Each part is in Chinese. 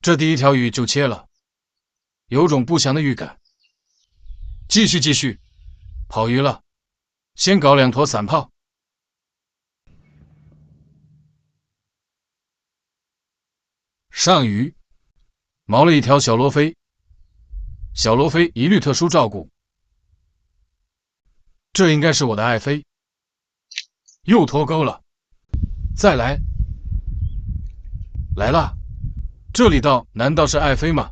这第一条鱼就切了，有种不祥的预感。继续，跑鱼了，先搞2坨散炮。上鱼，毛了一条小罗非，小罗非一律特殊照顾。这应该是我的爱妃，又脱钩了，再来，来啦！这里倒难道是爱妃吗？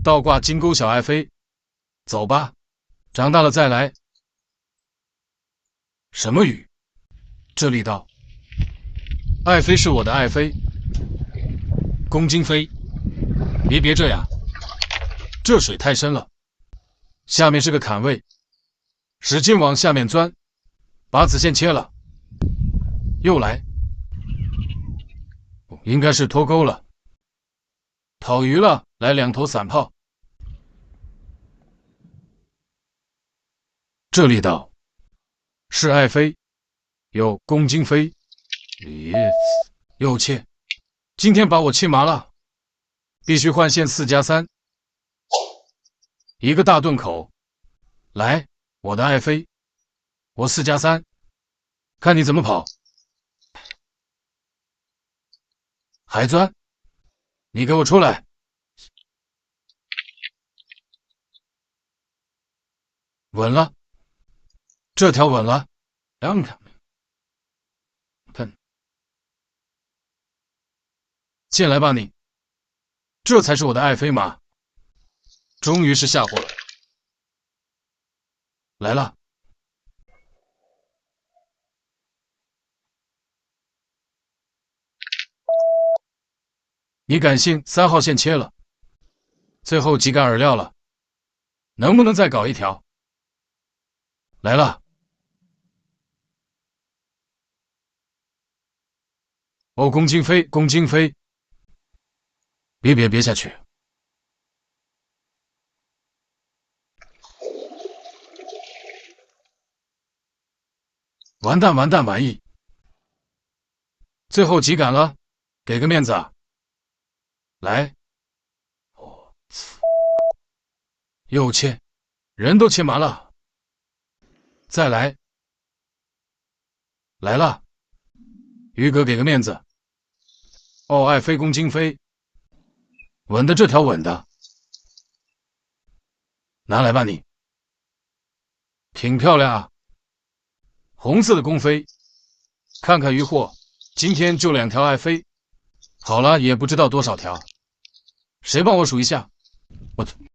倒挂金钩小爱妃，走吧，长大了再来。什么鱼？这里倒，爱妃是我的爱妃，宫京妃，别这样，这水太深了，下面是个坎位。使劲往下面钻，把子线切了，又来，应该是脱钩了，讨鱼了，来2头散炮。这里倒是爱妃，有宫京妃，又切，今天把我气麻了，必须换线4+3，一个大盾口，来。我的爱妃，我4+3，看你怎么跑！还钻？你给我出来！稳了，这条稳了，让开！喷！进来吧你！这才是我的爱妃嘛！终于是吓唬了。来了，你敢信3号线切了，最后几杆饵料了，能不能再搞一条？来了，哦，宫京妃，别下去！完蛋玩意！最后几杆了，给个面子啊！来，又切，人都切麻了，再来，来了，于哥给个面子。哦，爱妃宫京妃，稳的这条稳的，拿来吧你，挺漂亮啊！红色的宫妃，看看渔获，今天就2条爱妃，好了，也不知道多少条，谁帮我数一下？我